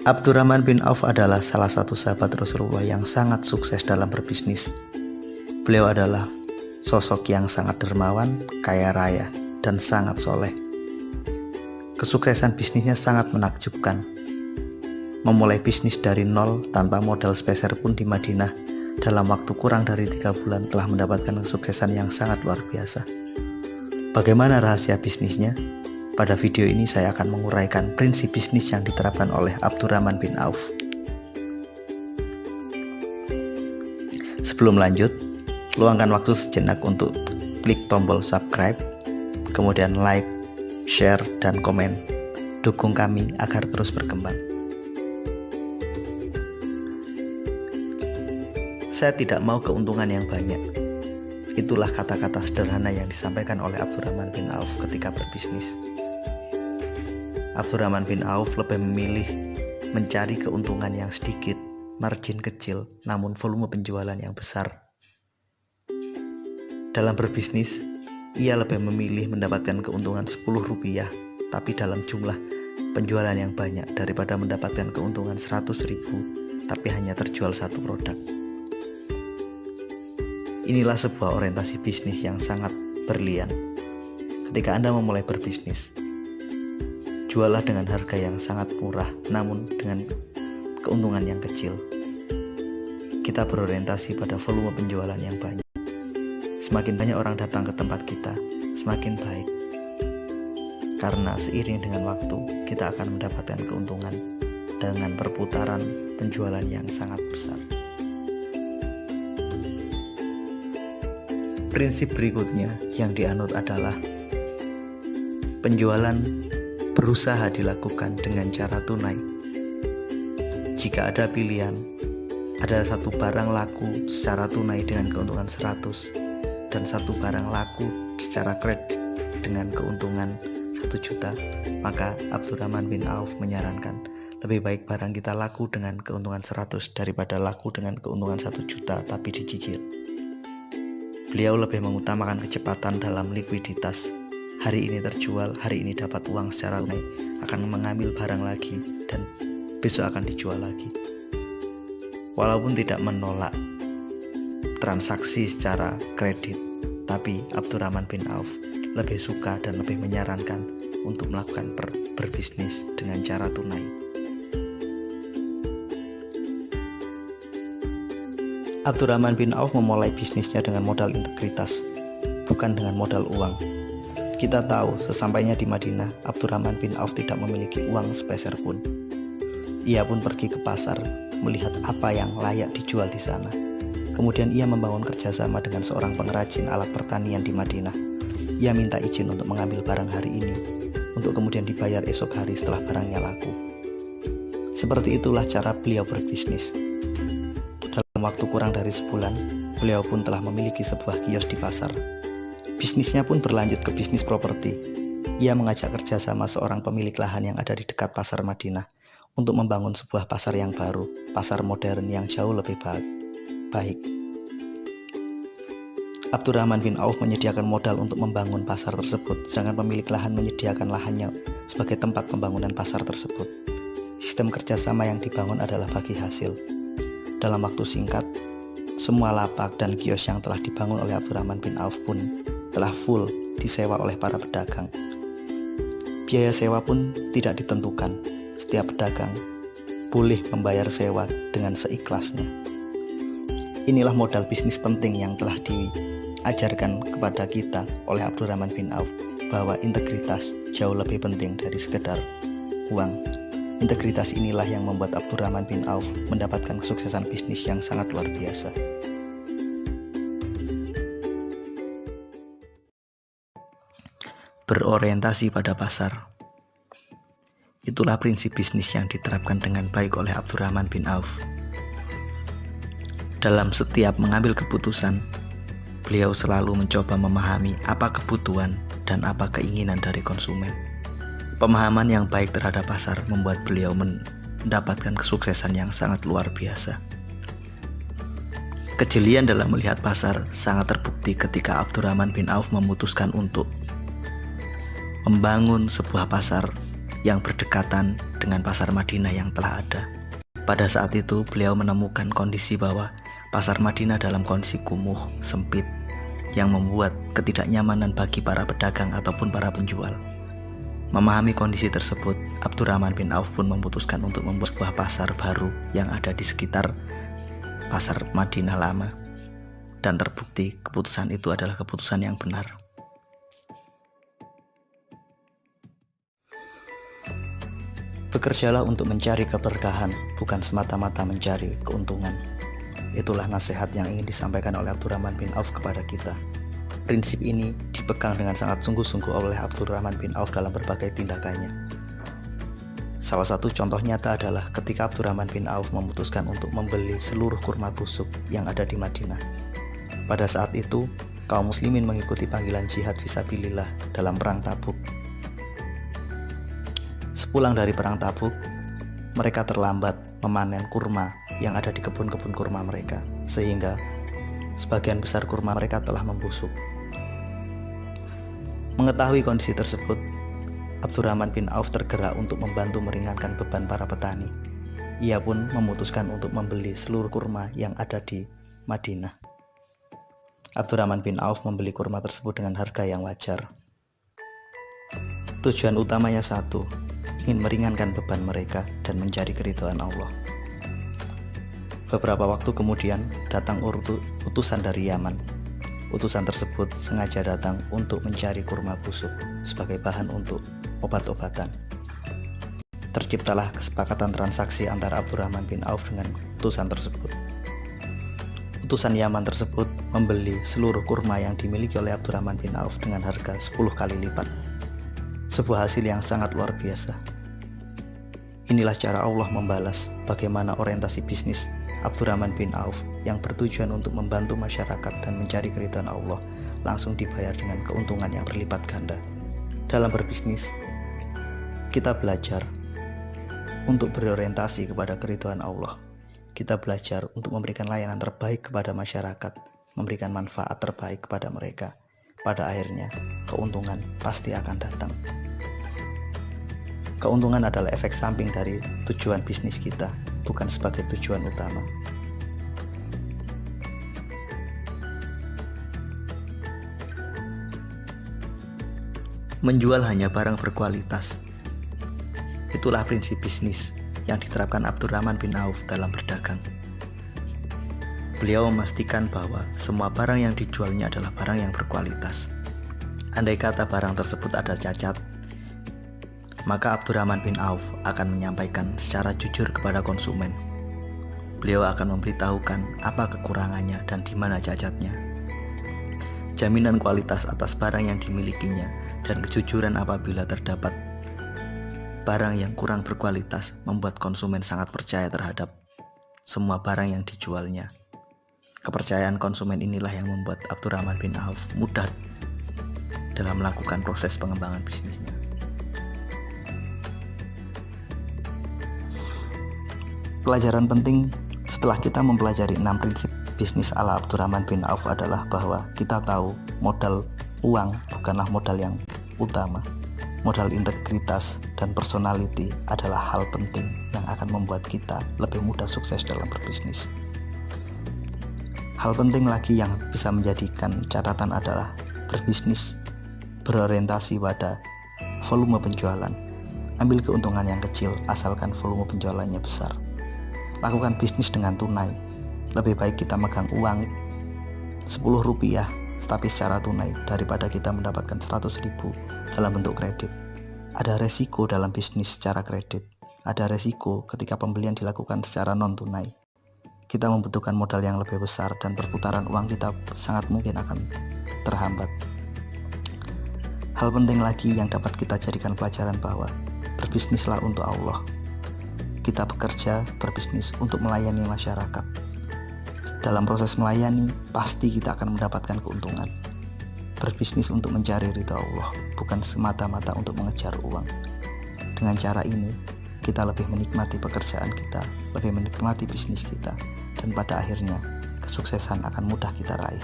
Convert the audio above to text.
Abdurrahman bin Auf adalah salah satu sahabat Rasulullah yang sangat sukses dalam berbisnis. Beliau adalah sosok yang sangat dermawan, kaya raya, dan sangat soleh. Kesuksesan bisnisnya sangat menakjubkan. Memulai bisnis dari nol tanpa modal sepeser pun di Madinah dalam waktu kurang dari 3 bulan telah mendapatkan kesuksesan yang sangat luar biasa. Bagaimana rahasia bisnisnya? Pada video ini saya akan menguraikan prinsip bisnis yang diterapkan oleh Abdurrahman bin Auf. Sebelum lanjut, luangkan waktu sejenak untuk klik tombol subscribe, kemudian like, share, dan komen. Dukung kami agar terus berkembang. Saya tidak mau keuntungan yang banyak. Itulah kata-kata sederhana yang disampaikan oleh Abdurrahman bin Auf ketika berbisnis. Abdurrahman bin Auf lebih memilih mencari keuntungan yang sedikit, margin kecil, namun volume penjualan yang besar. Dalam berbisnis, ia lebih memilih mendapatkan keuntungan Rp10, tapi dalam jumlah penjualan yang banyak daripada mendapatkan keuntungan 100.000, tapi hanya terjual satu produk. Inilah sebuah orientasi bisnis yang sangat berlian. Ketika Anda memulai berbisnis, jualah dengan harga yang sangat murah, namun dengan keuntungan yang kecil. Kita berorientasi pada volume penjualan yang banyak. Semakin banyak orang datang ke tempat kita, semakin baik. Karena seiring dengan waktu, kita akan mendapatkan keuntungan dengan perputaran penjualan yang sangat besar. Prinsip berikutnya yang dianut adalah penjualan berusaha dilakukan dengan cara tunai. Jika ada pilihan, ada satu barang laku secara tunai dengan keuntungan 100 dan satu barang laku secara kredit dengan keuntungan 1 juta, maka Abdurrahman bin Auf menyarankan lebih baik barang kita laku dengan keuntungan 100 daripada laku dengan keuntungan 1 juta tapi dicicil. Beliau lebih mengutamakan kecepatan dalam likuiditas. Hari ini terjual, hari ini dapat uang secara tunai, akan mengambil barang lagi dan besok akan dijual lagi. Walaupun tidak menolak transaksi secara kredit, tapi Abdurrahman bin Auf lebih suka dan lebih menyarankan untuk melakukan berbisnis dengan cara tunai. Abdurrahman bin Auf memulai bisnisnya dengan modal integritas, bukan dengan modal uang. Kita tahu sesampainya di Madinah, Abdurrahman bin Auf tidak memiliki uang sepeser pun. Ia pun pergi ke pasar melihat apa yang layak dijual di sana. Kemudian ia membangun kerjasama dengan seorang pengrajin alat pertanian di Madinah. Ia minta izin untuk mengambil barang hari ini, untuk kemudian dibayar esok hari setelah barangnya laku. Seperti itulah cara beliau berbisnis. Dalam waktu kurang dari sebulan, beliau pun telah memiliki sebuah kios di pasar. Bisnisnya pun berlanjut ke bisnis properti. Ia mengajak kerjasama seorang pemilik lahan yang ada di dekat pasar Madinah untuk membangun sebuah pasar yang baru, pasar modern yang jauh lebih baik. Abdurrahman bin Auf menyediakan modal untuk membangun pasar tersebut, sedangkan pemilik lahan menyediakan lahannya sebagai tempat pembangunan pasar tersebut. Sistem kerjasama yang dibangun adalah bagi hasil. Dalam waktu singkat, semua lapak dan kios yang telah dibangun oleh Abdurrahman bin Auf pun telah full disewa oleh para pedagang. Biaya sewa pun tidak ditentukan. Setiap pedagang boleh membayar sewa dengan seikhlasnya. Inilah modal bisnis penting yang telah diajarkan kepada kita oleh Abdurrahman bin Auf, bahwa integritas jauh lebih penting dari sekedar uang. Integritas inilah yang membuat Abdurrahman bin Auf mendapatkan kesuksesan bisnis yang sangat luar biasa. Berorientasi pada pasar. Itulah prinsip bisnis yang diterapkan dengan baik oleh Abdurrahman bin Auf. Dalam setiap mengambil keputusan, beliau selalu mencoba memahami apa kebutuhan dan apa keinginan dari konsumen. Pemahaman yang baik terhadap pasar membuat beliau mendapatkan kesuksesan yang sangat luar biasa. Kejelian dalam melihat pasar sangat terbukti ketika Abdurrahman bin Auf memutuskan untuk membangun sebuah pasar yang berdekatan dengan pasar Madinah yang telah ada. Pada saat itu beliau menemukan kondisi bahwa pasar Madinah dalam kondisi kumuh, sempit, yang membuat ketidaknyamanan bagi para pedagang ataupun para penjual. Memahami kondisi tersebut, Abdurrahman bin Auf pun memutuskan untuk membuat sebuah pasar baru yang ada di sekitar pasar Madinah lama. Dan terbukti keputusan itu adalah keputusan yang benar. Bekerjalah untuk mencari keberkahan, bukan semata-mata mencari keuntungan. Itulah nasihat yang ingin disampaikan oleh Abdurrahman bin Auf kepada kita. Prinsip ini dipegang dengan sangat sungguh-sungguh oleh Abdurrahman bin Auf dalam berbagai tindakannya. Salah satu contoh nyata adalah ketika Abdurrahman bin Auf memutuskan untuk membeli seluruh kurma busuk yang ada di Madinah. Pada saat itu, kaum muslimin mengikuti panggilan jihad fisabilillah dalam perang Tabuk. Sepulang dari perang Tabuk, mereka terlambat memanen kurma yang ada di kebun-kebun kurma mereka, sehingga sebagian besar kurma mereka telah membusuk. Mengetahui kondisi tersebut, Abdurrahman bin Auf tergerak untuk membantu meringankan beban para petani. Ia pun memutuskan untuk membeli seluruh kurma yang ada di Madinah. Abdurrahman bin Auf membeli kurma tersebut dengan harga yang wajar. Tujuan utamanya satu, ingin meringankan beban mereka dan mencari keridhaan Allah. Beberapa waktu kemudian datang utusan dari Yaman. Utusan tersebut sengaja datang untuk mencari kurma busuk sebagai bahan untuk obat-obatan. Terciptalah kesepakatan transaksi antara Abdurrahman bin Auf dengan utusan tersebut. Utusan Yaman tersebut membeli seluruh kurma yang dimiliki oleh Abdurrahman bin Auf dengan harga 10 kali lipat. Sebuah hasil yang sangat luar biasa. Inilah cara Allah membalas bagaimana orientasi bisnis Abdurrahman bin Auf yang bertujuan untuk membantu masyarakat dan mencari keridhaan Allah langsung dibayar dengan keuntungan yang berlipat ganda. Dalam berbisnis, kita belajar untuk berorientasi kepada keridhaan Allah. Kita belajar untuk memberikan layanan terbaik kepada masyarakat, memberikan manfaat terbaik kepada mereka. Pada akhirnya, keuntungan pasti akan datang. Keuntungan adalah efek samping dari tujuan bisnis kita, bukan sebagai tujuan utama. Menjual hanya barang berkualitas. Itulah prinsip bisnis yang diterapkan Abdurrahman bin Auf dalam berdagang. Beliau memastikan bahwa semua barang yang dijualnya adalah barang yang berkualitas. Andai kata barang tersebut ada cacat, maka Abdurrahman bin Auf akan menyampaikan secara jujur kepada konsumen. Beliau akan memberitahukan apa kekurangannya dan di mana cacatnya. Jaminan kualitas atas barang yang dimilikinya dan kejujuran apabila terdapat barang yang kurang berkualitas membuat konsumen sangat percaya terhadap semua barang yang dijualnya. Kepercayaan konsumen inilah yang membuat Abdurrahman bin Auf mudah dalam melakukan proses pengembangan bisnisnya. Pelajaran penting setelah kita mempelajari 6 prinsip bisnis ala Abdurrahman bin Auf adalah bahwa kita tahu modal uang bukanlah modal yang utama. Modal integritas dan personality adalah hal penting yang akan membuat kita lebih mudah sukses dalam berbisnis. Hal penting lagi yang bisa menjadikan catatan adalah berbisnis berorientasi pada volume penjualan. Ambil keuntungan yang kecil asalkan volume penjualannya besar. Lakukan bisnis dengan tunai. Lebih baik kita megang uang 10 rupiah tapi secara tunai daripada kita mendapatkan 100.000 dalam bentuk kredit. Ada resiko dalam bisnis secara kredit. Ada resiko ketika pembelian dilakukan secara non tunai. Kita membutuhkan modal yang lebih besar dan perputaran uang kita sangat mungkin akan terhambat. Hal penting lagi yang dapat kita jadikan pelajaran bahwa berbisnislah untuk Allah. Kita bekerja berbisnis untuk melayani masyarakat. Dalam proses melayani, pasti kita akan mendapatkan keuntungan. Berbisnis untuk mencari ridha Allah, bukan semata-mata untuk mengejar uang. Dengan cara ini, kita lebih menikmati pekerjaan kita, lebih menikmati bisnis kita, dan pada akhirnya, kesuksesan akan mudah kita raih.